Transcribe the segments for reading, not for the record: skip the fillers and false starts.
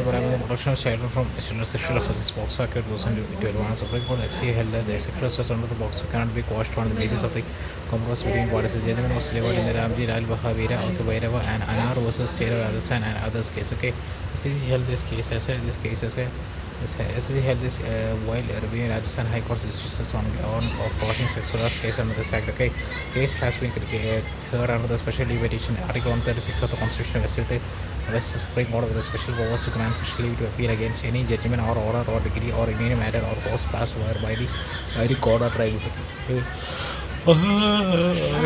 protection of children from sexual offences. Box Act 2012. Supreme Court XC held that the sexual assaults under the box cannot be quashed on the basis of the compromise between parties. The gentleman was delivered in the Ramji Lal Bahavira, Okabairava, and Anar versus Taylor Addison and others case. Okay, SCC held this case as SCC held this while reviewing Rajasthan High Court's decisions on of quashing sexual assault case under this act. Okay, case has been heard under the special leave petition Article 136 of the Constitution of West Supreme Court with a special powers to grant special leave to appeal against any judgment or order or decree or in any matter or force passed by the court or tribunal.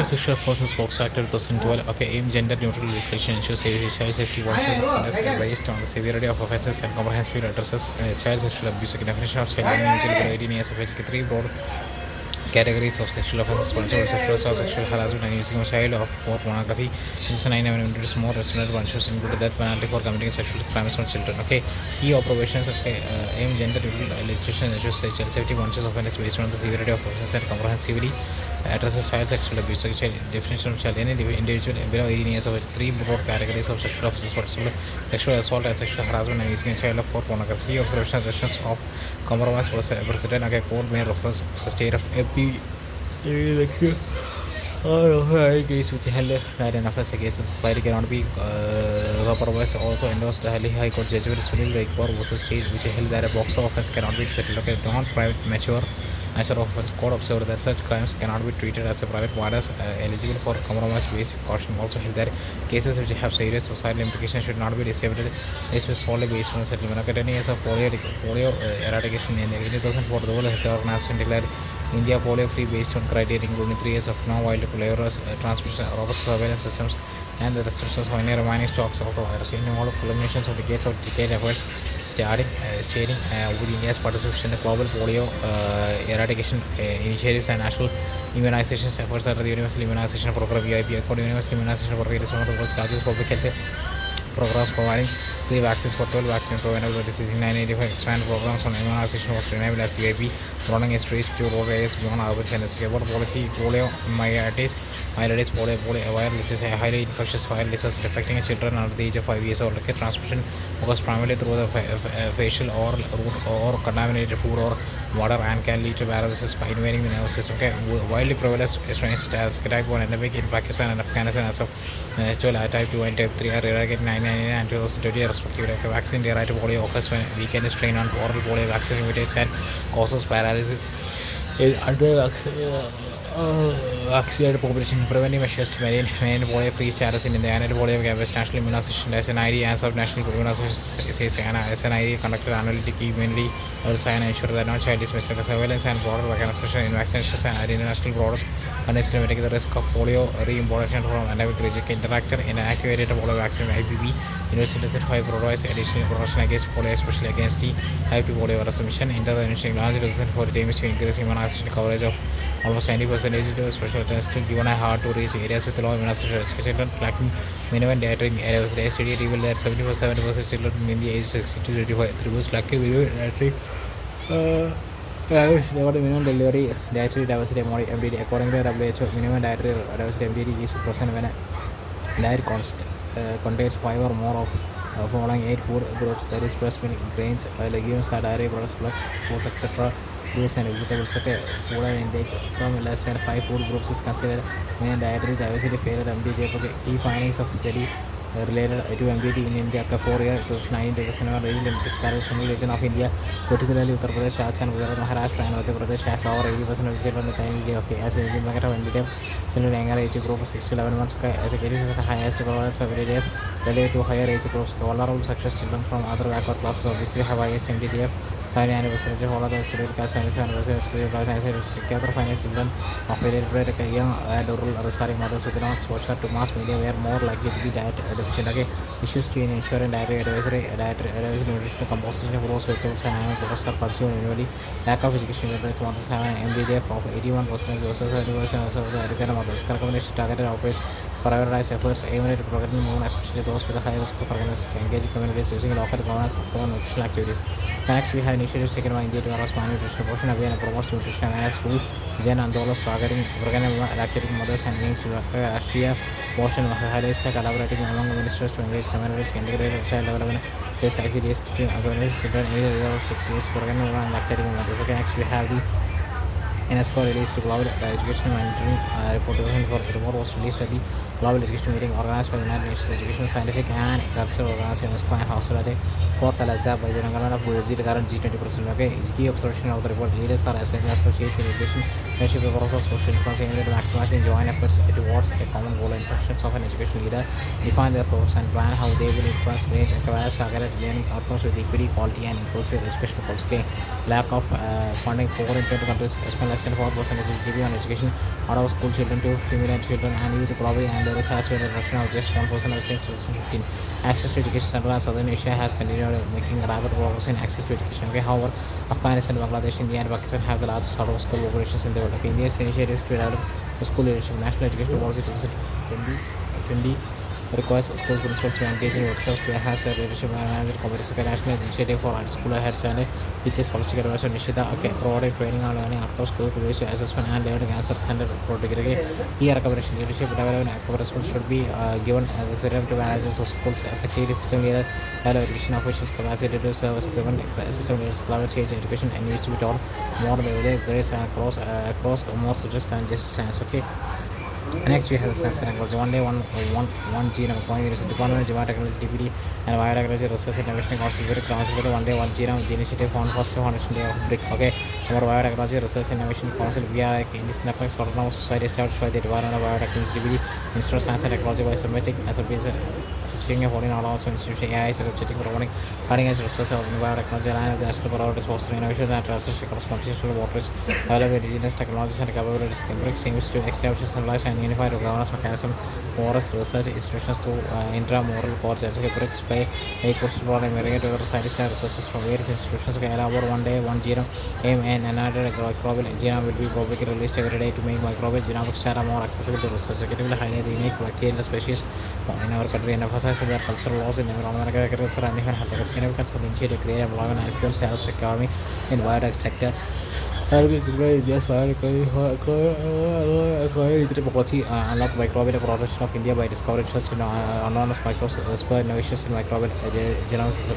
Sexual Forces Box Act 2012. Okay, aim gender neutral legislation ensures child safety, offenders based on the severity of offences and comprehensively addresses child sexual abuse. Definition of child below 18 years of age. Three broad categories of sexual offences: punishable sexual assault, sexual harassment, and using a child for pornography. This 9 amendments more restricted punishments include death penalty for committing sexual crimes on children. Okay, key operations. Okay, aim gender neutral legislation ensures child safety, punishes offenders based on the severity of offences and comprehensively addresses child sexual abuse. Definition of child: any individual below 18 years of age. Three broad categories of sexual offences: punishable sexual assault and sexual harassment, and using a child for pornography. Key observation suggestions of compromise was president. Okay, court may reference the state of AP. Case which held that an offense against the society cannot be compromised. Also endorsed the Delhi High Court judgment Sunil Raikor versus state which held that a box of offense cannot be settled. Okay, non-private mature nature of offense. Court observed that such crimes cannot be treated as a private matters eligible for compromise based caution. Also held that cases which have serious societal implications should not be decided. This was solely based on settlement. Okay, 10 years of polio eradication in 2004, the World Health Organization declared India polio free based on criteria including 3 years of no-wild polio transmission, robust surveillance systems, and the restrictions on any remaining stocks of the virus. In all culminations of decades efforts stating with India's participation in the global polio eradication initiatives and national immunizations efforts under the Universal Immunization Program (UIP). According to Universal Immunization Program, it is one of the world's largest public health programs providing free vaccines for 12 vaccine preventable disease. In 1985, expanded programs on immunization was renamed as UIP, broadening its reach to rural areas beyond urban centers. About policy: polio myelitis, polio virus is a highly infectious viral disease affecting children under the age of 5 years old. Transmission occurs primarily through the facial or contaminated food or water and can lead to paralysis by invading the nervous system. Okay, widely prevalent strains as type 1 endemic in Pakistan and Afghanistan as of type 2 and type 3 are eradicated in 1999 and 2020 respectively. Okay, vaccine derived polio occurs when weakened strain on oral polio vaccine mutates and causes paralysis in under vaccinated population. Preventive measures to maintain polio free status in the annual polio campaign. National immunization SNID as of national immunization says SNID conducted annually to keep immunity and ensure that no child is missed. Surveillance and broader vaccination in vaccinations and international borders unless limiting the risk of polio reimportation from endemic region. Interacted in an activated polio vaccine IPV. University 5 provides additional protection against polio, especially against the type 2 polio virus emission. Intervention largely reason for the aims to increase immunization coverage of almost 90% to special tests given a hard to reach areas with low immunization risk. Children lacking minimum dietary areas. The study revealed that 70% children in the age 60 to 85 reduced lacking minimum dietary minimum dietary diversity MDD. According to WHO, minimum dietary diversity MDD is present when a diet contains 5 or more of following 8 food groups, that is breast milk, grains, legumes, dairy products, blood, foods, etc. Fruits and vegetables. Okay, food intake from less than 5 food groups is considered when dietary diversity failed MDD. Okay, key findings of study related to MDD in India. 4 years 2019 raised in disparate region of India, particularly Uttar Pradesh, Rajasthan, Gujarat, Maharashtra, and Madhya Pradesh has over 80% of children with MDD. Okay, as a market of MDD, children younger age group of 6 to 11 months. Okay, as a case of the highest prevalence of MDD related to higher age groups. Vulnerable such as children from other backward classes obviously have highest MDD. Sign anniversary follow the schedule cash anniversary schedule gather finance children of illiterate young and rural aspiring mothers with no exposure to mass media were more likely to be diet deficient. Okay, issues to ensure dietary advisory nutritional composition of rose vegetables and animal products are pursued annually. Lack of education related to mothers have an MDDF of 81% versus 70% of the educated mothers. Recommendation targeted operates prioritize efforts aimed at protecting women, especially those with a high risk of pregnancy, engaging communities using local governance of nutritional activities. Next, we have initiatives taken by India to address malnutrition, portion away and promote nutrition as food. Jan Andola targeting pregnant lactating mothers and aims to Russia portion highlights collaborating among ministers to engage communities, integrated child development says ICDS awareness children age 6 years program and lactating mothers. Okay, next we have the UNESCO released global education monitoring report report was released at the global education meeting organized by the United Nations Education, Scientific and Cultural Organization UNESCO and hosted at the fourth Alaza by the government of Brazil, the current G20%. Okay, key observation of the report leaders are essential associates in education, leadership process, social influence, aiming at maximizing joint efforts towards a common goal. Instructions of an education leader define their purpose and plan how they will influence range and capacity targeted learning outcomes with equity, quality, and inclusive education goals. Okay, lack of funding for in 20 countries, as well as 4% GDP on education out of school children to 50 million children and youth globally, and there has been a reduction of just 1% of since 2015. Access to education center in Southern Asia has continued making rapid progress in access to education. Okay, however, Afghanistan, Bangladesh, India, and Pakistan have the largest out of school populations in the world. Okay, India's initiatives to develop school leadership, national education policy 2020 requires school principals to engage in workshops to enhance their leadership and manage competitive national initiative for school heads and teachers holistic advice and Nishida. Okay, provided training on learning across school based assessment and learning answer center protocol. Here recommendation leadership development and should be given as a freedom to manage the schools effectively. System leader education officials capacity to serve as equipment system leaders climate change education and needs to be taught more grades and across more subjects than just science. Okay, next we have the science and technology. One genome point is the Department of Geotechnology DPD and Biotechnology Research and Innovation Council very council with one day one genome initiative found first foundation day of BRIC. Okay, our Biotechnology Research and Innovation Council BRI in this Apex Autonomous Society established by the Department of Biotechnology DPD Institute of Science and Technology by submitting as a subsidiary foreign allowance institution AI subjecting promoting cutting edge research of biotechnology and the national priorities for innovation and research across computational waters develop indigenous technologies and capabilities. BRIC seems to establish centralized and unified governance mechanism for research institutions through intramural courts. As BRICS play a crucial role in marrying together scientists and researchers from various institutions. Okay, about one day one genome aim and another microbial genome will be publicly released every day to make microbial genomics data more accessible to research. It will highlight the unique bacterial species in our country and emphasize their cultural laws in environmental agriculture and even health. Significance of the initiative create employment and fuel helps economy in biotech sector. Yes, policy unlock microbial protection of India by discovering such anonymous microbes, spur innovations in microbial genomics.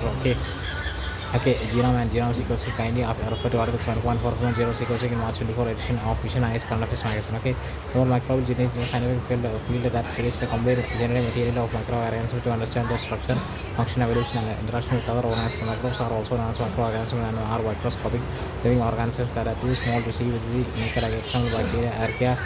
Okay, genome and genome sequencing kindly refer to article 7.4 genome sequencing in March 24 edition of Vision Eyes Current Affairs magazine. Okay, more microbial genetics is a scientific field that studies the complete genetic material of microorganisms to understand their structure, function, evolution, and interaction with other organisms. Microbes are also known as microorganisms and are microscopic living organisms that are too small to see with the naked eye. Example bacteria, archaea,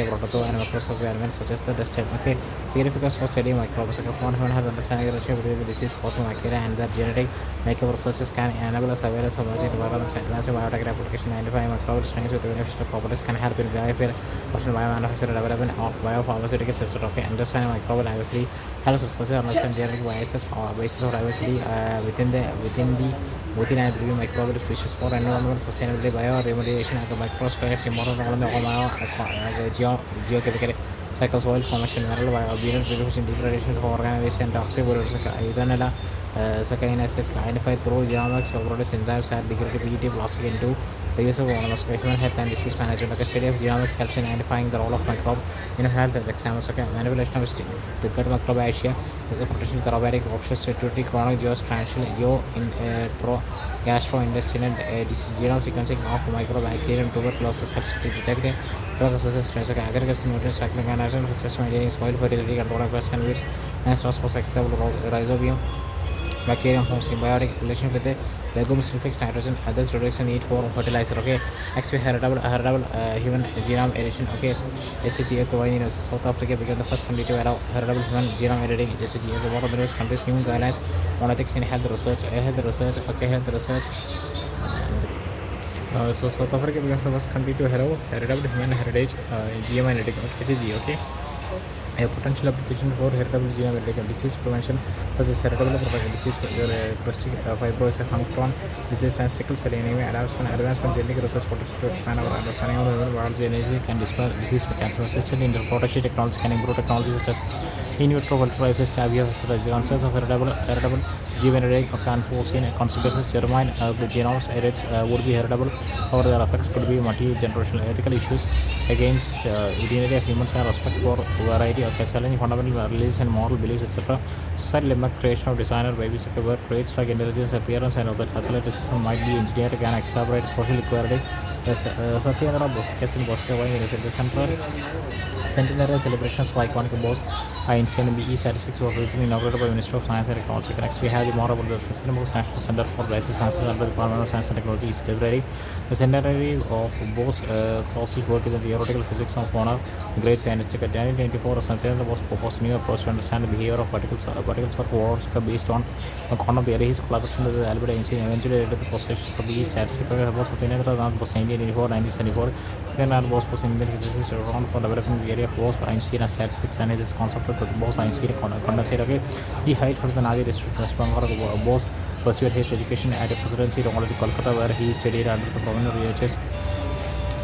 protozoa, and microscopic elements such as the dust type. Okay, significance for studying microbes. Okay, one has understanding the relationship between the disease causing bacteria and their genetic makeup. Researchers can enable us awareness of emerging developments, advanced biotech application, identify microbial strains with beneficial properties, can help in biofuel, biomanufacturing, development of biopharmaceuticals, etc. Okay, understanding microbial diversity helps researchers understand genetic biases or basis of diversity within and between microbial species for environmental sustainability, bioremediation, and microspheres important role in the geochemical cycle, soil formation, mineral abundant reduction, degradation of organic waste and toxic pollutants. Iranella Sakainas identified through genomics of produce enzymes and degrade PET plastic into the use of monomers. Human health and disease management. The study of genomics helps in identifying the role of microbe in health examples. Okay, manipulation of the gut microbiota is a potential therapeutic options to treat chronic gastrointestinal disease. Genome sequencing of microbacterium tuberculosis helps to detect drug resistant strains. Okay, agricultural nutrient cycling and success maintaining soil fertility, controlling pests and weeds, and response example rhizobium bacterium from symbiotic relation with the legumes to fix nitrogen, others reduction need for fertilizer. Okay, next we heritable human genome edition. Okay, HG. Okay, in South Africa became the first country to allow heritable human genome editing. HG. Okay, one of the newest countries human guidelines on ethics in health research. Okay, health research. So South Africa becomes the first country to allow heritable human heritage GM editing. Okay, HG. Okay. A potential application for heritable genome editing disease prevention such as heritable disease, cystic fibrosis, Huntington disease, and sickle cell anemia. Advancement genetic research potential to expand our understanding of human biology, energy, and disease mechanism. Assisted in the protective technology can improve technology such as In vitro fertilizers tab here the concerns of heritable gene can foreseen consequences determine the genomes edits would be heritable or their effects could be multi-generational ethical issues against dignity of humans and respect for variety of challenging fundamental values and moral beliefs etc. Society limit creation of designer babies where traits like intelligence, appearance and athleticism might be engineered can exacerbate social equality. Satyendra Bose, case in Bosque, the centenary celebrations for iconic boss Einstein BE statistics was recently inaugurated by Minister of Science and Technology. Next, we have the more about the Sustainable National Center for Basic Sciences under the Department of Science and Technology is library. The centenary of Bose closely work in the theoretical physics of one of great scientists. In 1994, Satyendra Bose proposed a new approach to understand the behavior of particles or worlds based on a quantum theory. His collaboration with Albert Einstein eventually led to the postulations of BE statistics. About Satyendra Bose 1974. Satyendra Bose was in his research around for developing the area of Bose, Einstein and statistics and this concept of Bose-Einstein condensate. Okay, he hailed from the Nazi district of Bose pursued his education at a presidency college in Kolkata where he studied under the prominent researchers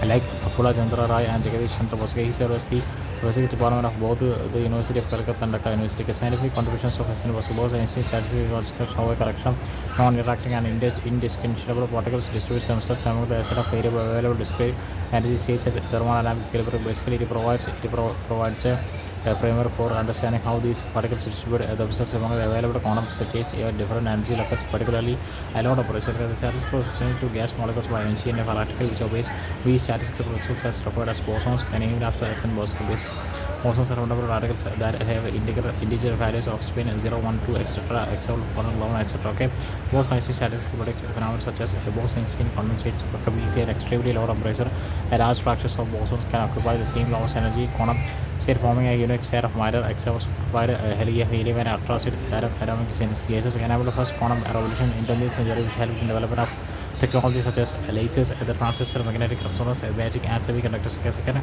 like Apula Chandra Rai and Jagadish Chandra Bose. He served as the Physics Department of both the University of Calcutta and Dhaka University. Scientific contributions of Hassan Bose Einstein statistics how a collection non-interacting and indistinguishable particles distribute themselves among the set of available display energy states at the thermodynamic caliber. Basically, it provides a framework for understanding how these particles distribute themselves among the available quantum states at different energy levels, particularly allowed operation. The statistical extension to gas molecules by Einstein and article which obeys these statistical principles as referred as bosons and named after Hassan Bose basis. Bosons are fundamental particles that have integer values of spin 0, 1, 2, etc. except 1, 11, etc. Okay. Bose-Einstein statistics predict phenomena such as the Bose-Einstein condensates become easy at extremely low temperature. A large fractions of bosons can occupy the same lowest energy quantum state forming a unique set of matter except provide helium and ultra-acid atomic gases enable the first quantum revolution in the 20th century which helped in development of technology such as lasers, the transistor, magnetic resonance, magic and semiconductors.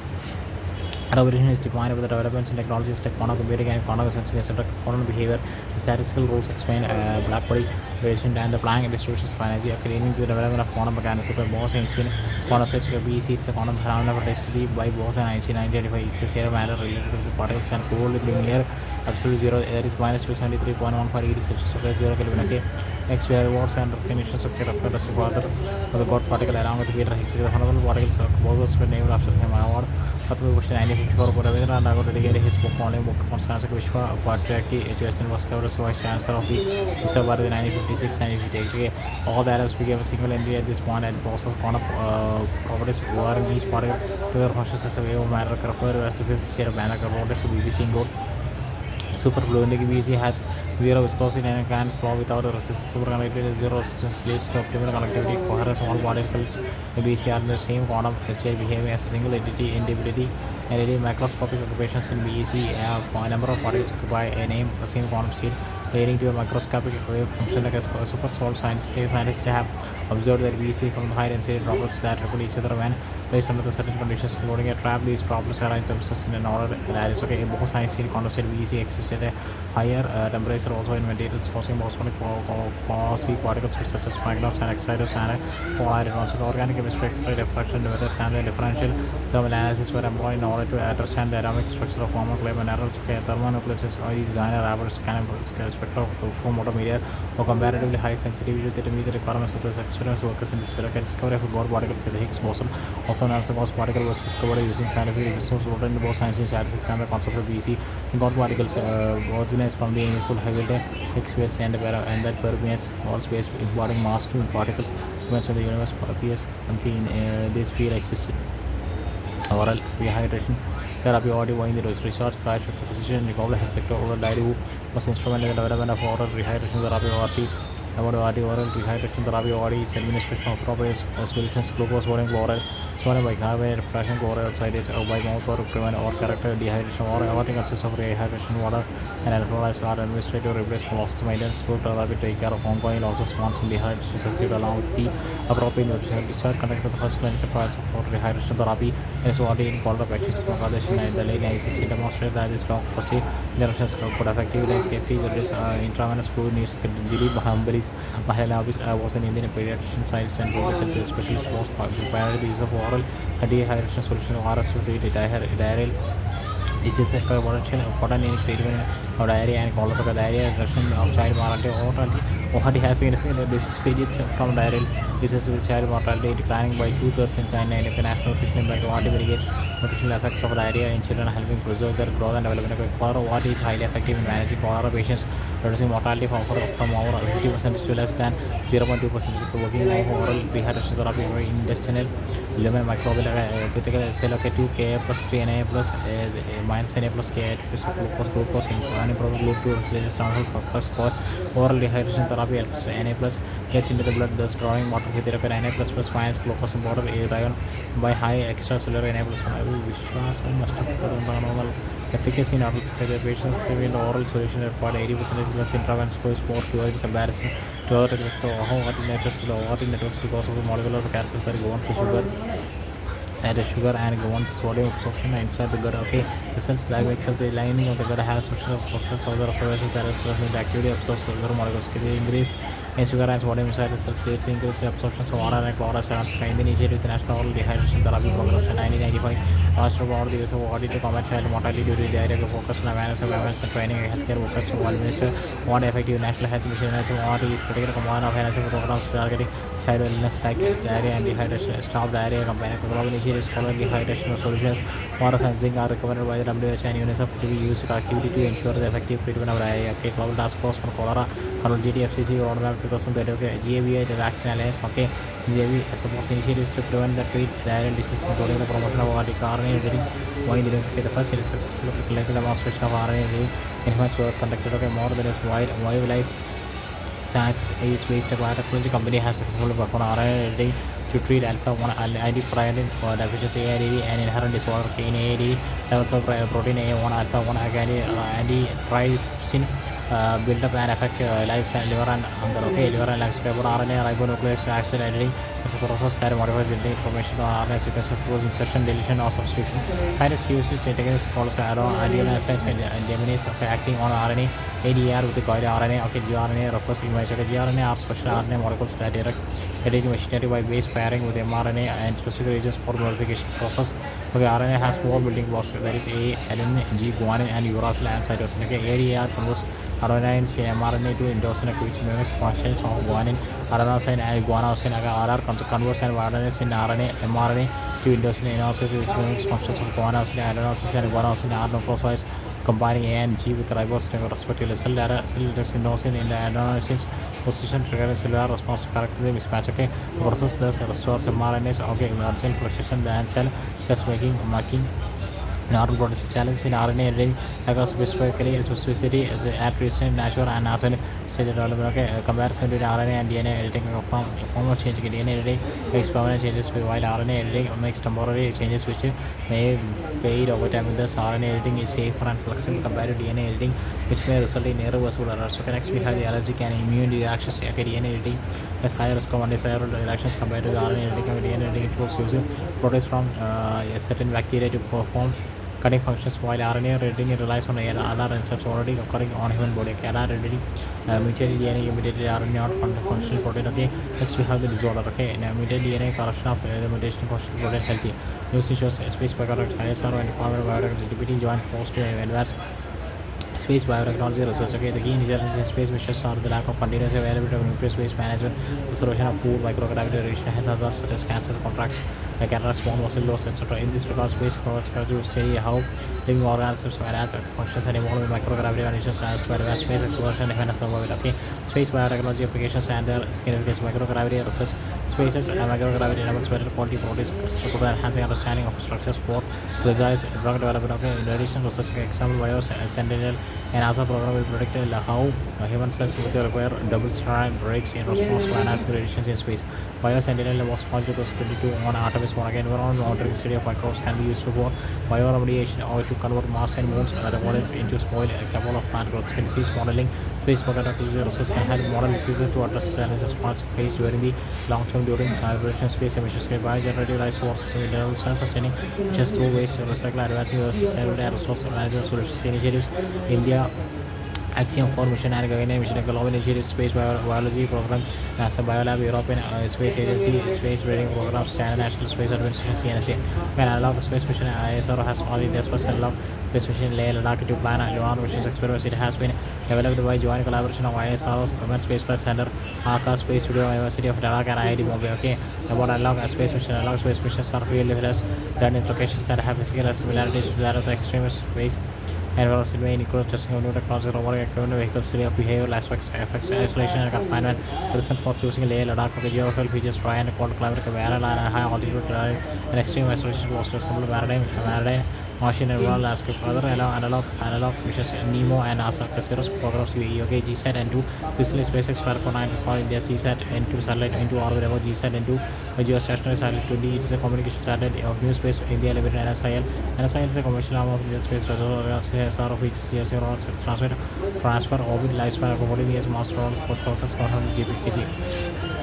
Revolution is defined by the developments in technologies like quantum computing and quantum sensing, etc. Quantum behavior, the statistical rules explain black body radiation and the Planck distributions of energy, leading to the development of quantum mechanics. Bose-Einstein quantum states BC, it's a quantum phenomenon tested by Bose and Einstein 1985. It's a sheer matter related to the particles and cold being near absolute zero. Air is minus 273.15 degrees Celsius, okay, 0 Kelvin. Okay. Next, we have words and recognitions of referred as father of the God particle along with Peter Higgs. The fundamental particles of Bose were named after him. Award. Question 1954 for Ravindra Nagor dedicated his book on Constance Vishwa Patriarchy to Hassan was covered as vice chancellor of the Isabara in 1956 and 1958. All the Arabs became a single entity at this point and process of quantum properties were in each particle to their functions as a wave of matter referred as the fifth share of Banner wrote as BBC in gold. Superfluent BC has zero viscosity and can flow without a resistance. Superconductivity zero resistance leads to optimal conductivity. Coherence all particles BC are in the same quantum state behaving as a single entity. Indivisibility and any macroscopic occupations in BEC have a number of particles occupy a name the same quantum state, leading to a macroscopic wave function like a super solid. Scientists have observed that BEC from high density droplets that repel each other when placed under the certain conditions, including a trap. These droplets arrange themselves in an order lattice. Okay, Bose-Einstein condensate BEC exists at a higher temperature also in materials causing bosonic quasi-particles such as magnons and exciters and polar ions. Organic chemistry, X-ray diffraction methods and the differential thermal analysis were employed in order to understand the atomic structure of common clay minerals. Okay, thermonucleus early designer average spectrum from multimedia or comparatively high sensitivity to meet the requirements of the experiments workers in this field. Discovery of God particles in the Higgs boson, also known as the Gauss particle, was discovered using scientific resources rooted in the Bose-Einstein statistics and the concept of BC. The God particles originates from the invisible Higgs Higgs fields and that permeates all space, imparting mass to particles. Events when the universe appears empty in this field exists. Oral rehydration therapy already won the research cash physician in the global health sector. Oral diary who was instrumental in the development of oral rehydration therapy oral rehydration therapy is administration of appropriate solutions glucose sodium chloride sodium bicarbonate potassium chloride cited by mouth or prevent or character dehydration or everything consists of rehydration water and electrolytes are administered to replace losses maintenance food therapy take care of ongoing losses once dehydration is achieved along with the appropriate nutritional discharge conducted the first clinical trials of rehydration therapy is already in called up actions in Bangladesh in the late 1960s demonstrated that this long prostate injections could effectively and safely reduce intravenous fluid needs. Dilip Bahalabis was an Indian pediatrician scientist and public health specialist was pioneered the use of oral dehydration solution ORS to treat diarrheal This is a potential important in treatment of diarrhea and cholera. Diarrhea, reduction of child mortality, already has significant disease periods from diarrheal disease with child mortality declining by two-thirds in China. And international nutrition impact what mitigates nutritional effects of diarrhea in children, helping preserve their growth and development. Cholera, what is highly effective in managing cholera patients, reducing mortality from over 50% to less than 0.2%. Working on oral dehydration therapy, intestinal lumen microbial critical cell 2 Ka plus 3 Na plus minus Na plus Ka plus glucose improving glucose plus oral dehydration therapy helps Na plus gets into the blood, thus drawing water with the Na plus minus glucose in water ion by high extracellular Na plus. വിശ്വാസം നഷ്ടപ്പെടുന്നതാണോ efficacy in adults patients receiving the oral solution required 80% less intravenous force more in comparison to other risk of alternatives to the alternatives because of the molecular calcium that goes to sugar and the sugar and goes sodium absorption inside the gut. Okay, the cells that makes up the lining of the gut has structure of phosphorus of the reservation that is the activity absorbs other molecules. The increase in sugar and sodium inside the cells leads to increased absorption of water and chloride ions. Initiated with the National Oral Dehydration Therapy Program in 1995. Launched about the use of water to combat child mortality due to diarrhea. Focus on awareness of awareness and training healthcare workers to administer water effective national health mission. Water is particular command of health programs targeting child illness like diarrhea and dehydration. Stop diarrhea campaign. Global initiatives following dehydration solutions. Water and zinc are recommended by the WHO and UNICEF to be used collectively to ensure the effective treatment of diarrhea. Okay, Global Task Force for Cholera, GTFCC, Roadmap 2030. GAVI, the Vaccine Alliance. Okay, GAVI supports initiatives to prevent the treat diarrheal disease, including the promotion of RNA editing. Why the first successful clinical demonstration of RNA editing in humans was conducted. Okay, more than its wildlife sciences based biotechnology company has successfully performed RNA editing to treat alpha-1 antitrypsin deficiency AADD and inherent disorder in AADD levels of protein A1 alpha-1 antitrypsin build up and affect liver and hunger. Okay, liver and lungs. RNA ribonuclease acid editing is a process that modifies the information on RNA sequences through insertion, deletion, or substitution. Scientists use this technique called adenosine and deaminase acting on RNA. ADR with the guide RNA. Okay, gRNA refers to image. Okay, gRNA are special RNA molecules that direct editing machinery by base pairing with mRNA and specific regions for modification process. Okay, RNA has four building blocks, that is A, adenine, G, guanine, and uracil and cytosine. Okay, ADR converts adenine mRNA to endocyne, which mimics functions of guanine, adenosine, and guanosine. RR converts and adenosine RNA, mRNA to endocyne, which mimics functions of guanosine, adenosine, and guanosine are nucleosides combining A and G with ribosine respectively. Cell inosine in the adenosine's position triggering cellular response to correct the mismatch. Okay, the process thus restores mRNAs. Okay, emerging fluctuation the cell just making normal protein challenge in RNA editing across specificity is attribution natural and nascent stage development. Okay, comparison between RNA and DNA editing form of change in DNA editing makes permanent changes, while RNA editing makes temporary changes which may fade over time. Thus, RNA editing is safer and flexible compared to DNA editing, which may result in irreversible errors. Okay, next we have the allergic and immune reactions. Okay, DNA editing has higher risk of undesirable reactions compared to the RNA editing. DNA editing includes using proteins from a certain bacteria to perform cutting functions, while RNA editing relies on other enzymes already occurring on human body. Okay, RNA editing mutated DNA mutated RNA not functional protein. Okay, next we have the disorder. Okay, mutated DNA correction of the mutation functional protein healthy. News shows space biotech ISRO and Department of Biotech GPT joint force to advance space biotechnology research. Okay, the key challenges in space missions are the lack of continuous availability of nuclear space management, preservation of food, microgravity, radiation, health hazards such as cancer, contracts, cataracts, small muscle loss, etc. In this regard, space biotechnology will study how living organisms adapt functions and evolve with microgravity conditions as to advance space exploration and survival. Okay, space biotechnology applications and their significance. Microgravity research spaces and microgravity enables better quality proteins, enhancing understanding of structures for precise drug development. Okay, in addition, research example BIOS Sentinel and NASA program will predict how human cells will require double-strand breaks in response to ionizing radiations in space. BioSentinel was launched in 2022 on Artemis 1. Again, environmental monitoring study of microbes can be used for bioremediation or to convert mass and moons models into spoil a couple of plant growth. Disease modeling space biotechnology research can help model diseases to address the challenges plants face during the long-term during vibration space emissions. Biogenerative rice for system self-sustaining just through waste recycle, advancing sustainability and resource management solutions initiatives. India Axiom for Mission and Gaganyaan Mission, Global Initiative Space Biology Program, NASA Biolab, European Space Agency, Space Breeding Programs, China National Space Administration, CNSA. When analog space mission ISRO has only this first analog space mission Leh Ladakh to plan a lunar missions experiments. It has been developed by joint collaboration of ISRO's Government Space Flight Center, Arca Space Studio, University of Ladakh, and IIT Bombay. Okay, about analog space mission. Analog space missions are field levelers done in locations that have physical similarities to that of the extreme space environments. It may include testing of new technology, robotic equipment, vehicle study of behavioral aspects, effects, isolation, and confinement. Reason for choosing Leh Ladakh. Okay, geographical features dry and cold climate, barren and high altitude terrain, and extreme isolation was resemble maritime Martian and rural landscape. Other analog missions Nemo and NASA Caceres programs UAE. Okay, GSAT N2 recently SpaceX Falcon 9 for India CSAT N2 satellite into orbit about GSAT N2 a geostationary satellite 20. It is a communication satellite of New Space India Limited NSIL. NSIL is a commercial arm of Indian Space Research SR of which CSR transfer orbit lifespan of 14 years master on 4,700 GPKG.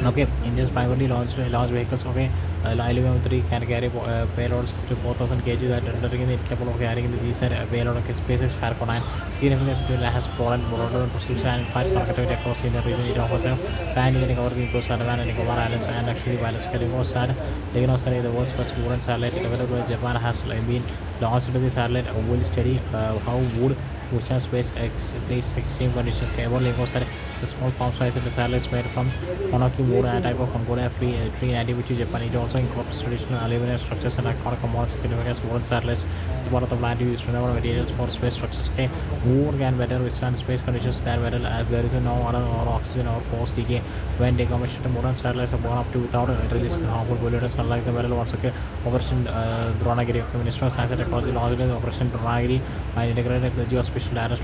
Okay, Indians primarily launched vehicles. Okay, ILM-3 can carry payloads up to 4,000 kg that rendering it capable of carrying the GSAT payload of SpaceX Falcon 9. Significance it has broader pursuits and flight connectivity across the Indian region. It offers a pan-Indian coverage includes Andaman and Nicobar Islands and actually wireless Kalimosat. Legionosat, the world's first wooden satellite developed by Japan, has been launched into the satellite. Will study how wood ocean space places extreme conditions. Cable Legionosat, the small palm size of the satellites made from Monarchy wood and type of Mongolia free tree native to Japan. It also incorporates traditional aluminum structures and iconic components significant as wooden satellites. It's one of the plant used renewable materials for space structures. Okay, wood can better withstand space conditions than metal as there is no other or oxygen or post decay. When decommissioned, wooden satellites are born up to without releasing harmful pollutants unlike the metal ones. Okay, Operation Dronagiri. Okay, Minister of Science and Technology launched Operation Dronagiri and integrated the geospatial data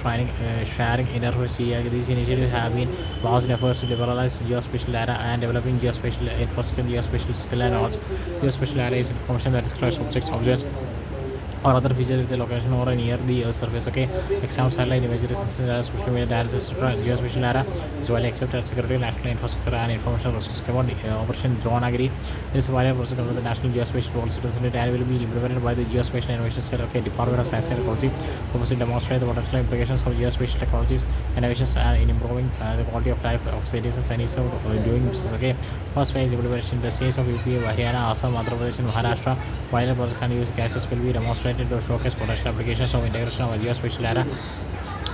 sharing interface. These initiatives have been launched in efforts to liberalize geospatial data and developing geospatial infrastructure, geospatial skill and knowledge. Geospatial data is information that describes objects or other features with the location or near the Earth's surface. Okay, example satellite imagery, social media data, etc. Geospatial data is widely accepted as security, national infrastructure, and information resources. Operation Dronagiri. It is a vital project under the National Geospatial Policy and will be implemented by the Geospatial Innovation Cell. Okay, Department of Science and Technology purpose to demonstrate the potential implications of geospatial technologies innovations in improving the quality of life of citizens and ease of doing business. Okay, first phase implementation in the states of UP, Haryana, Assam, Andhra Pradesh, and Maharashtra. While the project can use cases will be demonstrated to showcase potential applications of integration of geospatial data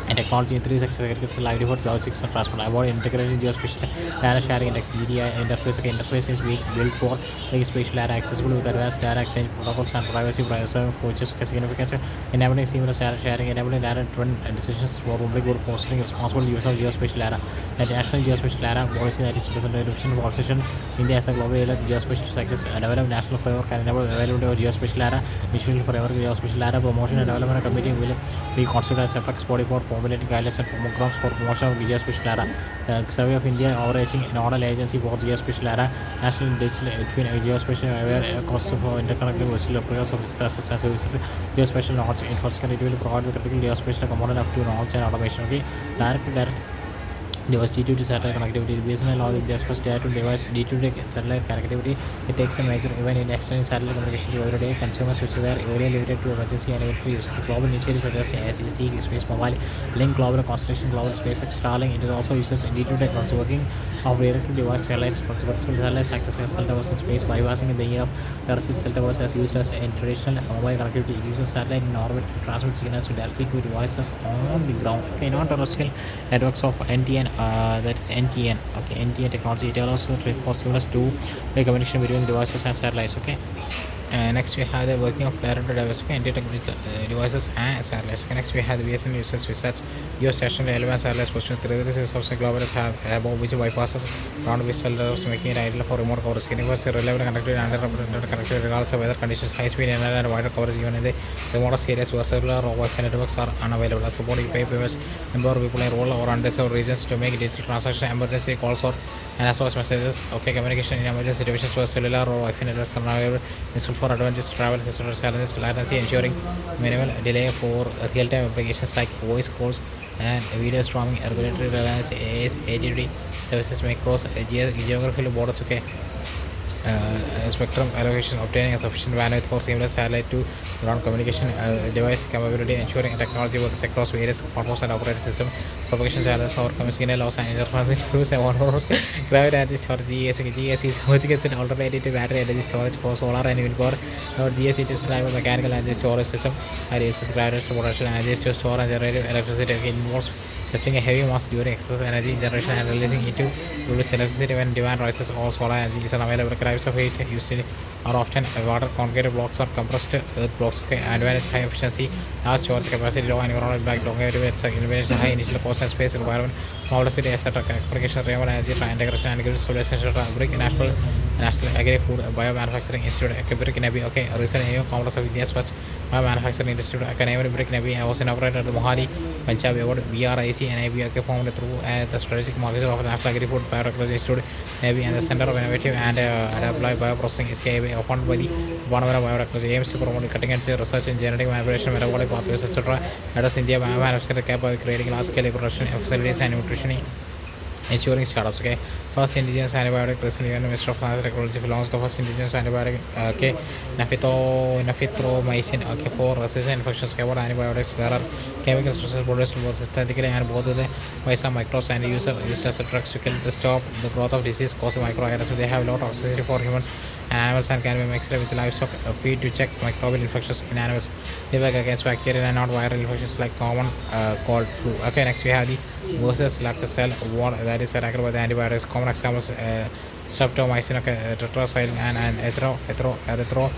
and technology in three sectors: agriculture, livelihood, logistics, and transport. About integrated geospatial data sharing index (EDI) interface. Okay, interface is being built for spatial data accessible with advanced data exchange protocols and privacy features. Significance: enabling seamless data sharing, enabling data-driven decisions for public good, fostering responsible use of geospatial data. The National Geospatial Data Policy that is the adoption policy. India as a global leader geospatial sectors develop national framework and enable availability of geospatial data. Institutional framework geospatial data promotion and development committee will be considered as a apex body for formulating guidelines and programs for promotion of geospatial data. Survey of India overarching nodal agency for geospatial data. National digital between geospatial aware costs of interconnected virtual replicas of physical assets and services. Geospatial knowledge infrastructure it will provide the critical geospatial component up to knowledge and automation. Okay, direct device D2 to satellite connectivity. BSNL allows Geospatial data to device D2 to satellite connectivity. It takes a major event in extending satellite communication to everyday consumers, which were earlier limited to emergency and emergency use. Global initiatives such as SEC, Space Mobile, Link Global Constellation, Global SpaceX, Starlink. It also uses D2 technology working of direct to device satellites. Vertical satellites act as cell towers in space, bypassing the need of terrestrial cell towers as used as in traditional mobile connectivity. It uses satellite in orbit to transmit signals directly to devices on the ground. Okay, non-terrestrial networks of NTN. That's NTN. Okay, NTN technology. It allows for seamless two-way communication between devices and satellites. Okay. Next we have the working of direct to device. Okay, technical devices and satellites. Okay, next we have the BSN users research geostationary relevant satellites position 336,000 kilometers have above which bypasses ground with cell making it ideal for remote coverage. Universe relevant connectivity and underrepresented connectivity regardless of weather conditions. High speed internet and wider coverage even in the remotest areas where cellular or Wi-Fi networks are unavailable. Supporting pay payments, empower people in rural or underserved regions to make digital transaction, emergency calls or and as well as messages. Okay, communication in emergency situations where cellular or Wi-Fi networks are unavailable. Useful for advantages, travel, system challenges, latency, ensuring minimal delay for real-time applications like voice calls and video streaming. Regulatory reliance is ADD services may cross geographical borders. Okay. Spectrum allocation, obtaining a sufficient bandwidth for seamless satellite to ground communication, device capability, ensuring technology works across various platforms and operating systems. propagation challenges overcome signal loss and interference use a one gravity energy storage GS is which gets an alternative to battery energy storage for solar and wind power. Now GS it is a type of mechanical energy storage system that uses gravitational potential energy to store and generate electricity. It involves lifting a heavy mass during excess energy generation and releasing it to produce electricity when demand rises. Or solar energy is unavailable. Types of heat used are often water concrete blocks or compressed earth blocks. Okay, advantage high efficiency, large storage capacity, low environmental impact, longevity, elimination, high initial cost and space requirement, modesty, etc. Application renewable energy, integration and grid stabilization, brick national agri-food biomanufacturing institute, brick nabi. Okay, recent Congress of India's first biomanufacturing institute, academic brick nabi was inaugurated at the Mohali Punjab Award BRIC NIB. Okay, formed through the strategic market of the National Agri-Food Biotechnology Institute NIB and the Center of Innovative and Applied Bioprocessing SKIB, opened by the Bonavera Biotechnology, aims to promote cutting-edge research in genetic manipulation, metabolic pathways, etc. Let us India manufacture capable of creating large-scale production facilities and nutrition ensuring startups. Okay, first indigenous antibiotic present in Minister of Science and Technology launched the first indigenous antibiotic. Okay, nafithromycin. Okay, for resistant infections. Okay, what antibiotics? There are chemical sources produced both synthetically and both by some microbes and used as drugs to kill the stop the growth of disease causing microorganisms. They have a lot of toxicity for humans and animals and can be mixed with livestock feed to check microbial infections in animals. They work against bacterial and not viral infections like common cold flu. Okay, next we have the versus lactocell war that is attacked by the antibiotics. Common examples streptomycin, tetracycline and erythromycin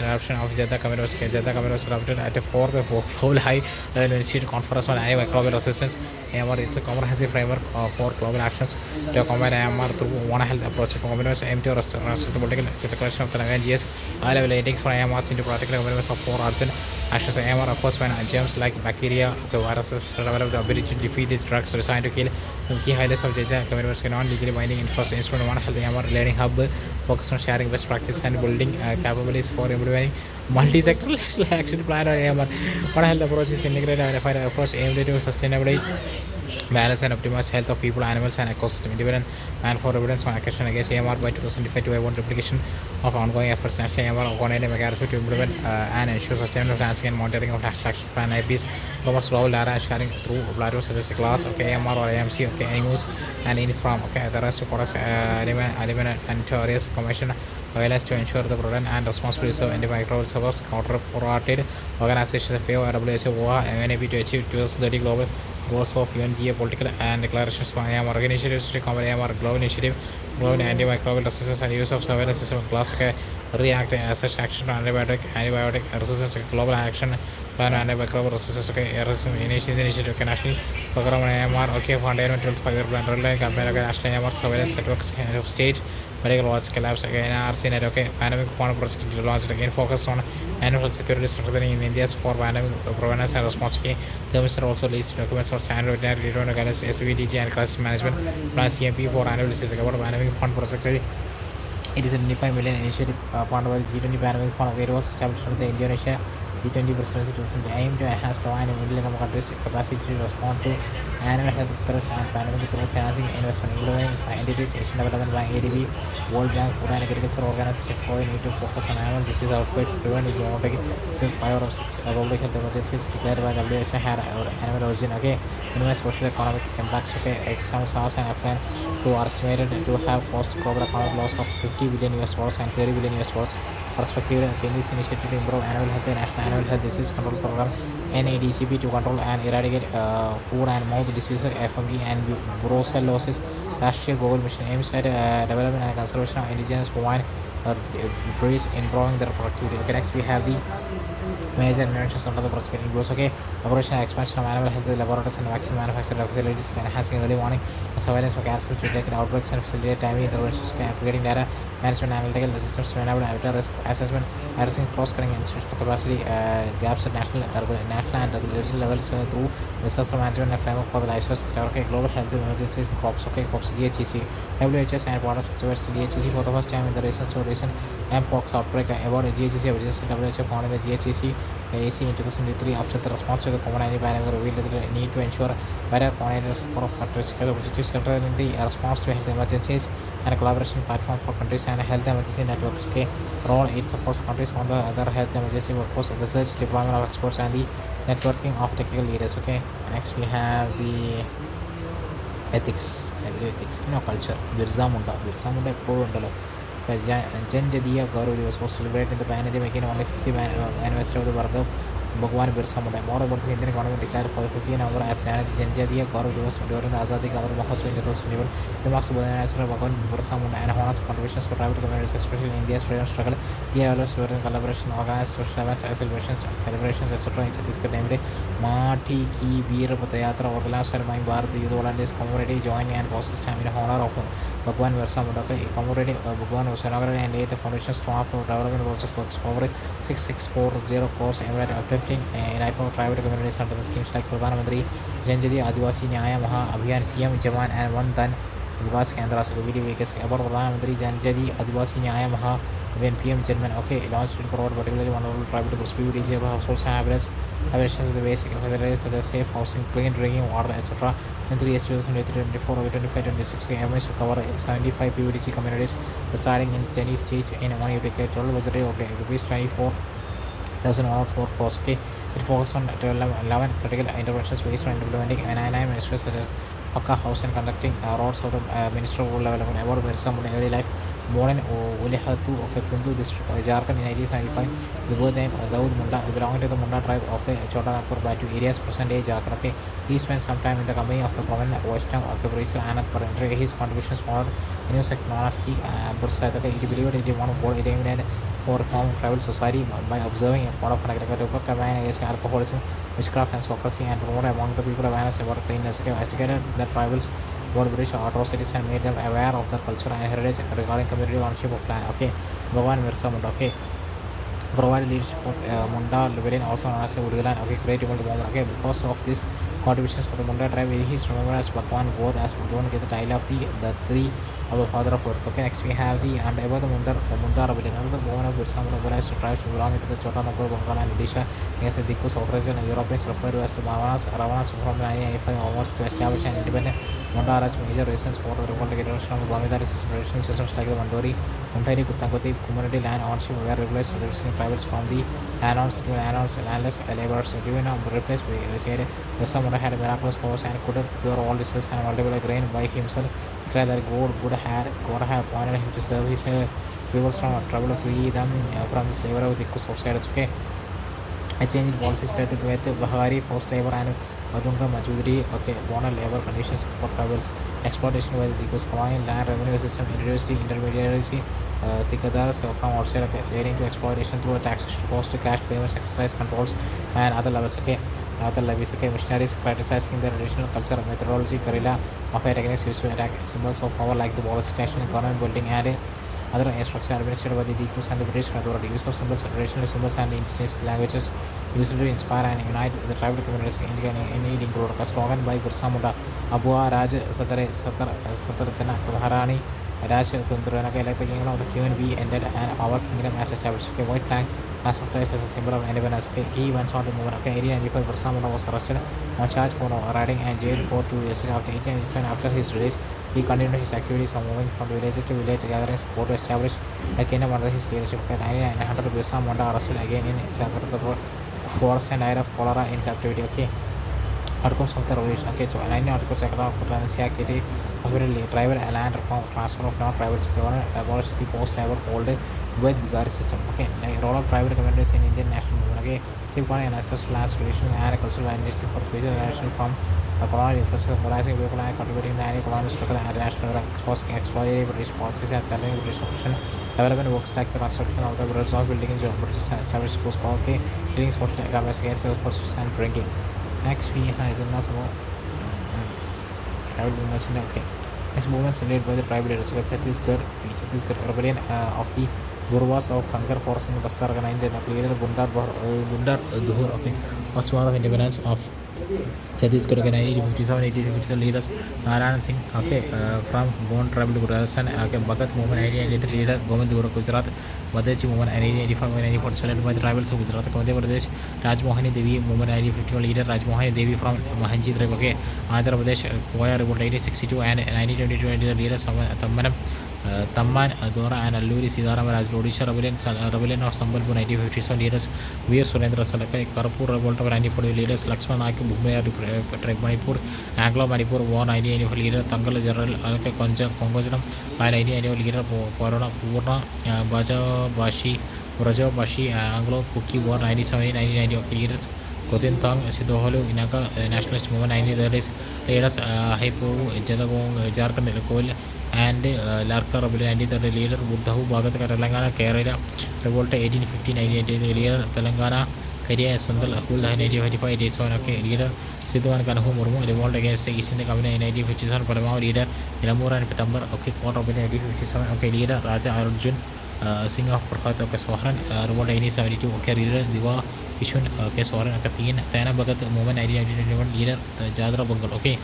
eruption of Zeta Cameros. Zeta Cameros erupted at a fourth whole high institute conference on antimicrobial resistance. AMR is a comprehensive framework for global actions to combat AMR through One Health approach. Combiners aim to restrict the political circulation of the NGS. High-level ratings for AMRs into practical combiners of 4 urgent actions. AMR occurs when germs like bacteria, viruses develop the ability to defeat these drugs designed to kill. The key highlights of Zeta Cameros cannot legally binding influence instrument One Health AMR leading hub focus on sharing best practice and building capabilities for implementing multi-sectoral action plan on AMR. One Health approach is integrated and unified approach aimed to sustainability, balance and optimize health of people, animals and ecosystem. Independent plan for evidence on action against AMR by 2025 to avoid replication of ongoing efforts. National AMR coordinated mechanism to implement and ensure sustainable financing and monitoring of national action plan IPs. Promotes global data sharing through platforms such as class, okay, AMR or AMC, okay, AIMUS and INFRAM. Okay, the rest of products element and areas commission violence to ensure the prudent and responsible use of antimicrobial servers, counter-prorated organizations favor WHO, UNEP to achieve 2030 global goals for UN political and declarations by AMR initiatives to combat AMR global initiative, global antimicrobial resistance and use of surveillance system class. Okay, react as such action to antibiotic resistance, global action plan antimicrobial resistance. Okay, initiative, okay, national program on AMR. Okay, funded 12-5-year plan, relay campaign. Okay, national AMR surveillance networks of state medical watch collapse. Again, RCNet. Okay, pandemic fund project launched again focus on annual security strengthening in India's for pandemic prevention and response. Okay, the minister also released documents on standard return against SVDG and crisis management plan CMP for annual disease about pandemic fund project. It is a 25 million initiative funded by the G20 pandemic fund. It was established under the Indonesia G20 presidency to aim to enhance low and middle income countries' capacity to respond to animal health threats and pandemic through financing investment, including entities, Asian Development Bank, ADB, World Bank, Food and Agriculture Organization. For need to focus on animal disease outbreaks, prevent zoonotic since 5 out of 6 public health emergencies declared by WHO had animal origin. Okay, minimize social economic impacts. Okay, examples SARS and Afghan who are estimated to have caused global economic loss of 50 billion US dollars and 30 billion US dollars. Perspective in this initiative to improve animal health, the National Animal Health Disease Control Program NADCP to control and eradicate food and mouth diseases FMD and brucellosis. Last year, Google mission aims at development and conservation of indigenous bovine breeds, improving their productivity. Okay, next we have the major inventions under the project includes, okay, operation and expansion of animal health laboratories and vaccine manufacturing facilities, enhancing early warning surveillance for cancer to detect outbreaks and facilitate timely interventions, aggregating data management and analytical systems to enable habitat risk assessment, addressing cross-cutting institutional capacity gaps at national and regional levels through disaster management and framework for the livestock sector. Okay, global health emergencies in crops. Okay, crops GHEC, WHS and water sectors GHEC for the first time in the recent Mpox outbreak. About GHEC emergency, WHO found in the GHEC AC in 2003 after the response to the common pandemic revealed the need to ensure better coordinated support of countries. The objective centered in the response to health emergencies and a collaboration platform for countries and health emergency networks. Okay, role it supports countries on the other health emergency workforce, the research, deployment of experts and the networking of technical leaders. Okay, next we have the ethics, ethics, culture. Birsa Munda എപ്പോഴും ഉണ്ടല്ലോ. Janjadiya Gaurav was supposed to celebrate in the pandemic in only 50th anniversary of the birth of Bhagwan Birsa Munda. Moreover, the Indian government declared for the 50th November as Janjadiya Gaurav Diwas during the Azadi Gaurav Mahosabha in 2011. Remarks about the answer of Bhagwan Birsa Munda and honors contributions to private communities, especially in India's freedom struggle. Here, allows during collaboration, organized social events, celebrations, etc. in Chhattisgarh, namely Mati Ki Veer Patayatra, organized by Bharat Youth Volunteers community, joining and posted stamp in honor of Bhagwan Birsa Munda. Commemorating Bhagwan was inaugurated and laid the foundation stone for development project works over 6640 crores aimed at uplifting life of private communities under the schemes like Pradhan Mantri Janjadi Adivasi Nyaya Maha Abhiyan PM Jawan and One Dhan Vikas Kendra. So the video is about Pradhan Mantri Janjadi Adivasi Nyaya Maha Abhiyan PM Chairman. Okay, launched to provide particularly vulnerable private groups PUDC households have average with the basic facilities such as safe housing, clean drinking water, etc. In 3 years, 2024, 25, 26, aims to cover 75 PUDC communities residing in 10 states in 1 year. Total budget of rupees 24,104 crores. Okay, it focuses on 11 critical interventions based on implementing NINI ministries such as Pakka House and conducting roads of the Minister of Rural Development. About Birsa Munda early life, born in Ulihatu, okay, Kundu district, Jharkhand in 1975. The birth name Daud Munda, belonging to the Munda tribe of the Chotanagpur Batu areas, present day Jharkhand. Okay, he spent some time in the company of the prominent Vaishnav Akabrisa Anand Parendra. His contributions followed new sect monastic Bursa. Okay, he believed it one of board eliminated for reform tribal society by observing a part of agriculture campaign against alcoholism, witchcraft, and secrecy, and promote among the people awareness about cleanliness. Okay, educated the tribals about British atrocities and made them aware of their culture and heritage regarding community ownership of land. Okay, Bhagwan Birsa Munda. Okay, provided leadership of Munda Rebellion, also known as the Udgalan. Okay, great movement. Okay, because of this contributions of the Munda tribe, he is remembered as Bhagwan both as Bhagwan get the title of the three of the father of earth. Okay, next we have the and about the Munda Rebellion. Another born of Birsa Munda mobilized to tribes belonging to the Chotanagpur, Bengal, and Odisha against the Dikus outrages and Europeans referred to as the Ravanas from 1995 almost to establish an independent Munda as major reasons for the revolt against Zamindari systems like the Mandori, Muntari, Kuttankoti community land ownership were replaced with reducing privates from the landlords to landless laborers. Given a replaced by Birsa Munda had miraculous powers and could cure all diseases and multiple grain by himself. Declared that God would have appointed him to serve his peoples from trouble to free them from the slavery of the Dikus outsiders. Okay, a change in policy started with Bahari forced labor and Madunga Majudri. Okay, born labor conditions for tribals, exploitation by the Dikus, colonial land revenue system, introduced the intermediaries, Tikadars from outside, okay, leading to exploitation through taxation, cost, cash payments, exercise controls, and other levels. Okay, other levies. Okay, missionaries criticizing the traditional culture, methodology, guerrilla warfare techniques used to attack symbols of power like the wall station, government building, and other instructions administered by the Dikus and the British authority. Use of symbols, traditional symbols, and indigenous languages used to inspire and unite the tribal communities in India included a slogan by Birsa Munda, Abua Raj Satar Jana Maharani Raj Tundranaka, like the kingdom of the QNB ended and our kingdom as established. Okay, white flag as a place as a symbol of independence. Okay, he went on to move. Okay, 1895 Birsa Munda was arrested on charge for riding and jailed for 2 years. After 1887, after his release, he continued his activities of moving from village to village, gathering support to establish a kingdom under his leadership. Okay, 1900 Birsa Munda arrested again in Sakarta forest and died of cholera in captivity. Okay, outcomes of the revolution. Okay, so 19 articles activity of tribal land reform, transfer of non-tribal government, abolished the post-labor old with Bigari system. Okay, like role of private communities in Indian national movement. Okay, safeguarding and access to lands, traditional and agricultural land needs for future generation from colonial influences, mobilizing people and contributing to any colonial struggle and national exploiting British policies and selling British oppression. Development works like the construction of the bridges of buildings, British and established schools, okay, leading social economics against resources and drinking. Next we have the tribal movements. Okay, next movements led by the tribal leaders. Chhattisgarh rebellion of the Gurwas of Kankar force in Bastar organized and created Gundar Duhur. Okay, first war of independence of Chhattisgarh. Okay, 1957, 1857 leaders Narayan Singh. Okay, from Gond tribal to Rajasthan. Okay, Bhagat movement 1983 leader Govind Guru Gujarat. Badachi movement 1985, 1947 led by the tribals of Gujarat. Madhya Pradesh Rajmohani Devi movement 1951 leader Rajmohani Devi from Mahanji tribe. Okay, Andhra Pradesh Koya revolt 1962 and 1922 leader Tammanam Tamman, Dora, and Alluri Sidaram as Odisha rebellion of Sambalpur 1957 leaders, Veer Surendra Salakai, Karpur revolt of 1940 leaders, Lakshman Naik, Bhumaya, Trek Manipur, Anglo Manipur war 1984 leader, Tangal General Alaka Kongojanam, by 1984 leader, Porona Purna, Baja Bashi, Raja Bashi, Anglo Puki war 1970 1990 leaders. Kotin Tang, Sidoholo, Inaka, Nationalist Movement, 1930s, leaders, Haipu, Jadagong, Jarkand, Koil, and Larka Rebellion, 1930 leader, Buddhahu, Bhagat, Telangana, Kerala, Revolt, 1815, 1980 leader, Telangana, Karia, Sundal, Akul, 1955, 87, okay, leader, Sidhu and Kanahu Murmu, revolt against the East India Company in 1957, Paramount leader, Ilamura and Pitambar, okay, Court of 1957, okay, leader, Raja Arjun. Singh of Prabhat okay Soharan revolt 1972 okay leader Diva Kishun okay Soharan okay Teen Tana Bhagat movement 1991 leader Jadra Bungal okay.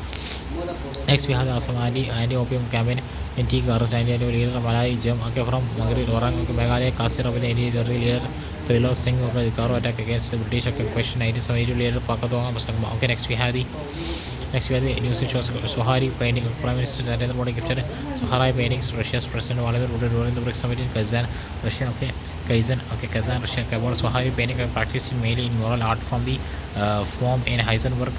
Next we have the Assamali anti-opium campaign in T. Garas leader Malay Jam okay from Magri Orang okay Meghalaya Kasir leader Trilo Singh okay the Garo attack against the British okay question 1972 leader Pakatong Masangma okay. Next we have the news which was Sohari painting of Prime Minister Narendra Modi gifted Sohari paintings Russia's President Vladimir Putin during the BRICS summit in Kazan, Russia. Okay, Kazan, Russia. Sohari painting practiced mainly in mural art from the form in Heisenberg,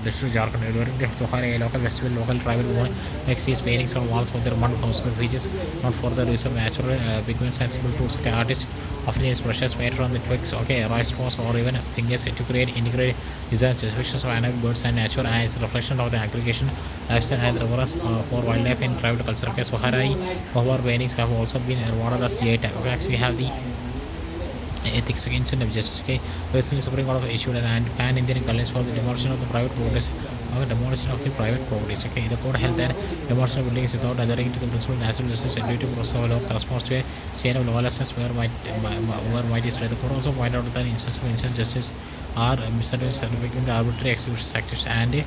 district Jharkhand. During the Sohari local festival, local tribal movement makes these paintings on walls of their one houses and bridges, not for the use of natural pigments and simple tools. Okay, artists often use brushes made from the twigs, okay, rice straws or even fingers to create integrated designs, descriptions of animal, birds, and nature, and it's a reflection of the aggregation, lifestyle, and reverence for wildlife in private culture. Okay, so Harai, our paintings have also been awarded as GI tag. Okay, actually, we have the ethics against of justice. Okay, recently Supreme Court of issued an pan-Indian guidelines for the demolition of the private properties. Demolition of the private properties. Okay, the court held that demolition of buildings without adhering to the principle of natural justice and duty to process of law corresponds to a scene of lawlessness where might is right. The court also pointed out that instances of injustice are misunderstanding the arbitrary executions activities and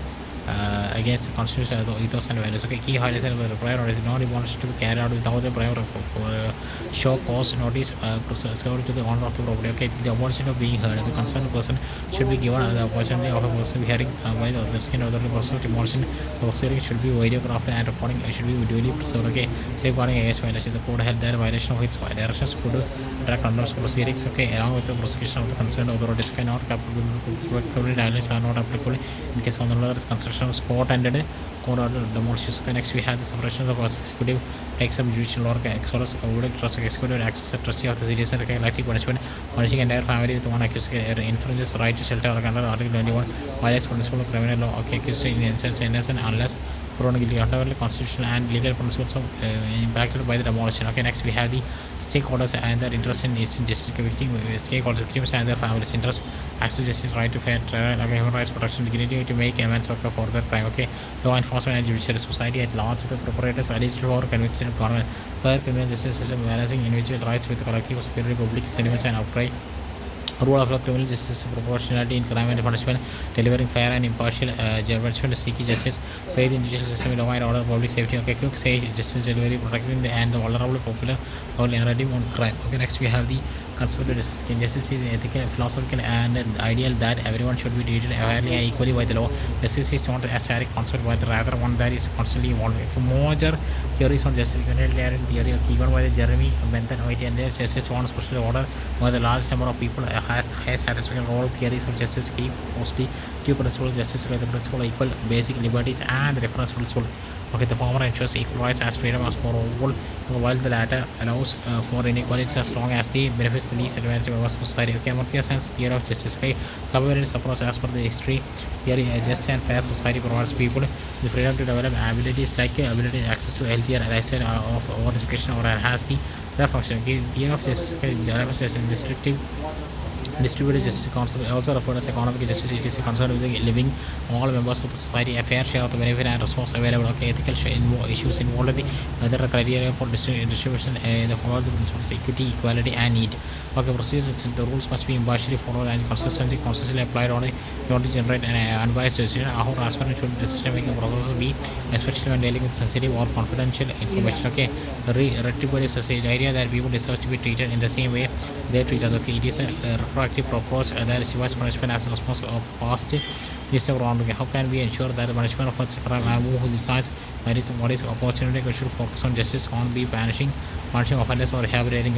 against the constitutional ethos and values. Okay, key highlights of the prior notice no demolition to be carried out without the prior show cause notice served to the owner of the property. Okay, the opportunity of being heard, the concerned person should be given the opportunity of a person hearing by the other skin or the person's demolition. The proceeding should be videographed and recording should be duly preserved. Okay, safeguarding against violation. The court held that violation of its directions could attract under proceedings. Okay, along with the prosecution of the concerned authorities cannot capable guidelines are not applicable in case on the other construction of court ended court order demolitions. Okay, next we have the separation of executive takes up judicial or exodus avoiding trust executive access a trustee of the serious and collective punishment punishing entire family with one accused infringes right to shelter or under article 21 violates principle of criminal law. Okay, accused in innocent unless proven guilty under constitutional and legal principles of impacted by the demolition. Okay, next we have the stakeholders and their interest in justice stakeholders victims and their families interest access to justice right to fair trial human rights protection dignity to make amends okay, for their crime. Okay, law enforcement and judicial society at large okay, proprietors alleged for conviction of government fair criminal justice system balancing individual rights with collective security public sentiments and outcry. Rule of law, criminal justice, proportionality in crime and punishment, delivering fair and impartial judgment, seeking justice, faith in judicial system, law and order, public safety. Okay, quick say justice delivery, protecting the and the vulnerable, popular or narrative on crime. Okay, next we have the concept of justice. Justice is ethical, philosophical, and the ideal that everyone should be treated fairly and equally by the law. Justice is not a static concept, but rather one that is constantly evolving. Major theories on justice, utilitarian theory, given by the Jeremy Bentham White and their justice one special order, where the large number of people has satisfaction. All theories of justice keep mostly two principles: justice by the principle of equal basic liberties and the reference principle. Okay, the former ensures equal rights as freedom as for all, while the latter allows for inequalities as long as the benefits the least advanced members of society. Okay, Amartya Sen's theory of justice. Okay, however, its approach as per the history theory, a just and fair society provides people the freedom to develop abilities like ability access to healthier lifestyle or education or enhance the function. Okay, theory of justice. Okay, develops as distributed justice concept also referred as economic justice. It is concerned with the living all members of the society a fair share of the benefit and resource available. Okay, ethical issues involved in the other criteria for distribution the following the principles equity, equality and need. Okay, procedure the rules must be impartially followed and consistently applied on to generate an unbiased decision. How transparent should decision making process be, especially when dealing with sensitive or confidential information. Okay, retributive society, the idea that people deserve to be treated in the same way they treat others. Okay, it is a proactive approach that revives punishment as a response of past this wrongdoing. How can we ensure that the punishment of a crime who decides that is what is opportunity we should focus on justice on be punishing offenders or rehabilitating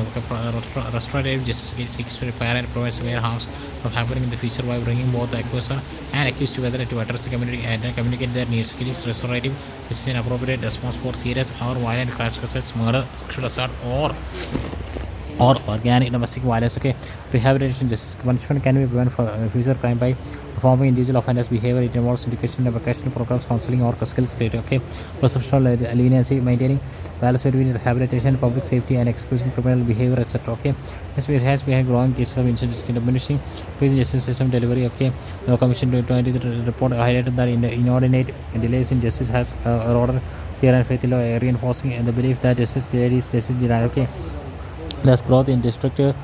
restorative justice seeks to repair and prevent severe harms from happening in the future by bringing both the accuser and accused together to address the community and communicate their needs. It is restorative. This is an appropriate response for serious or violent crimes such as murder, sexual assault, or organic domestic violence. Okay, rehabilitation justice punishment can be prevented for future crime by reforming individual offenders' behavior. It involves education, vocational programs, counseling, or skills creating. Okay, perception of leniency, maintaining balance between rehabilitation, public safety, and excusing criminal behavior, etc. Okay, yes, it has been growing cases of incidents diminishing justice system delivery. Okay, the Commission 2020 report highlighted that inordinate delays in justice has eroded fear and faith in law, reinforcing the belief that justice delayed is justice denied. Okay, thus growth in destructive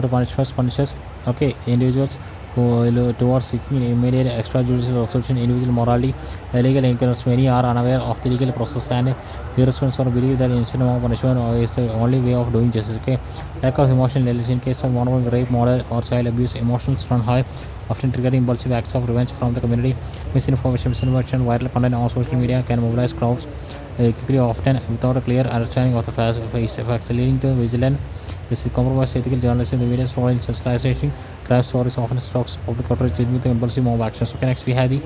punishments punishes individuals who towards seeking immediate extrajudicial resolution. Individual morality legal ignorance, many are unaware of the legal process and irresponsible believe that instant punishment is the only way of doing justice. Okay, lack of emotional intelligence in case of ongoing rape, murder, or child abuse, emotions run high, often triggering impulsive acts of revenge from the community. Misinformation, viral content on social media can mobilize crowds quickly, often without a clear understanding of the facts, leading to vigilant. This is compromised ethical journalism. The various role in sensationalizing crime stories often stocks public outrage with impulsive mob actions. So, next we have the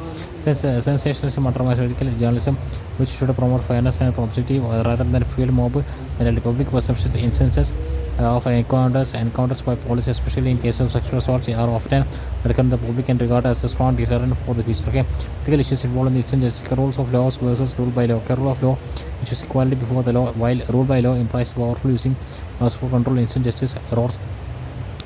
sensationalism undermines ethical journalism, which should promote fairness and objectivity rather than fuel mob and public perceptions. Instances of encounters by police, especially in cases of sexual assault, are often reckoned the public and regarded as a strong deterrent for the future. Okay, ethical issues involved in the instance rules of laws versus rule by law. Okay, rule of law, which is equality before the law, while rule by law implies powerful using laws for control. Instant justice erodes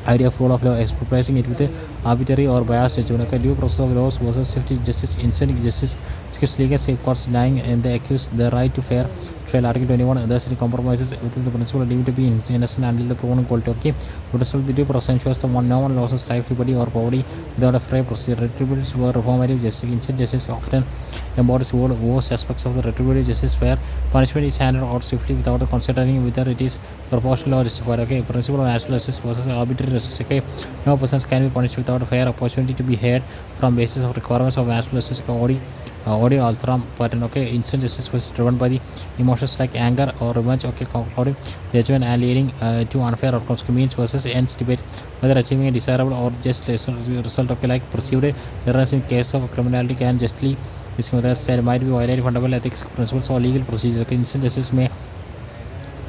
idea of rule of law, expropriating it with a arbitrary or biased judgment. Okay, due process of laws versus safety justice. Instant justice skips legal safeguards, denying and the accused the right to fair trial. Article 21 thus it compromises within the principle deemed to be innocent until the proven guilty. Okay, the result the due process ensures the no one loses life, liberty, or property without a fair procedure. Retributions were reformative justice. Instant justice often embodies worst aspects of the retributive justice, where punishment is handed out swiftly without considering whether it is proportional or justified. Okay, principle of natural justice versus arbitrary justice. Okay, no persons can be punished without a fair opportunity to be heard from basis of requirements of natural justice. Audio alteram pattern. Okay, instant justice was driven by the emotions like anger or revenge. Okay, concluding judgment and leading to unfair outcomes. Means versus ends debate whether achieving a desirable or just result. Okay, like perceived errors in case of criminality can justly there might be violated fundamental ethics principles or legal procedures. Okay, instant justice may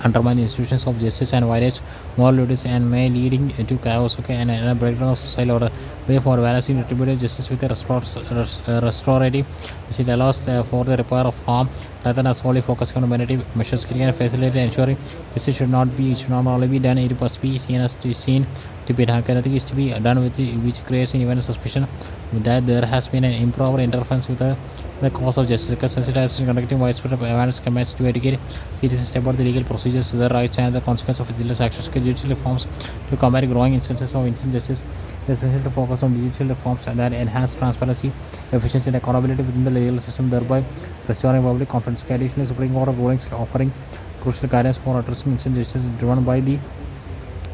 undermine the institutions of justice and violate moral duties and may leading to chaos. Okay, and a breakdown of social order. Way for balancing retributive justice with a restorative, it allows for the repair of harm rather than solely focusing on humanity measures. Can facilitate ensuring justice should not only be done; it must be seen to be done. Nothing is to be done with which creates even a suspicion that there has been an improper interference with the cause of justice. Because sensitization conducting widespread awareness campaigns to educate citizens about the legal procedures, the rights, and the consequences of illegal actions. Judicial reforms to combat growing instances of injustice. It is essential to focus on judicial reforms that enhance transparency, efficiency, and accountability within the legal system, thereby restoring public confidence. Additionally, Supreme Court rulings offering crucial guidance for addressing injustice driven by the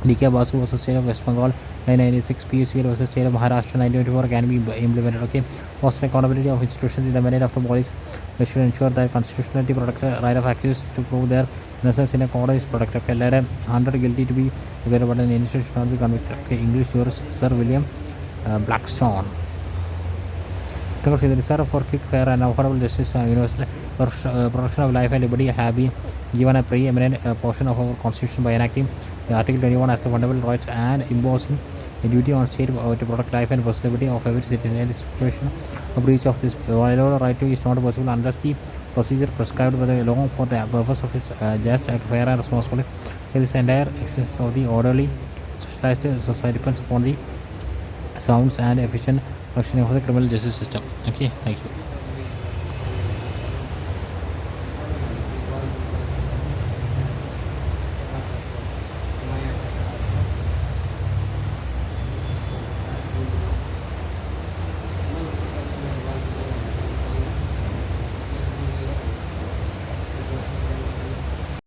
DK Basu versus State of West Bengal 1996, PSVL versus State of Maharashtra 1924 can be implemented. Okay, foster accountability of institutions in the mandate of the police. We should ensure that constitutionality protects the right of accused to prove their innocence in a court is protected. Okay, let 100 guilty to be available, but an innocent should not be convicted. Okay, English jurist Sir William Blackstone. The desire for quick, fair, and affordable justice and universal protection of life and liberty have been given a preeminent portion of our constitution by enacting Article 21 as a fundamental rights and imposing a duty on state to protect life and personal liberty of every citizen. In this situation, a breach of this right to is not possible unless the procedure prescribed by the law for the purpose of its just, fair, and responsible. This entire existence of the orderly, specialized society depends upon the sounds and efficient functioning of the criminal justice system. Okay, thank you.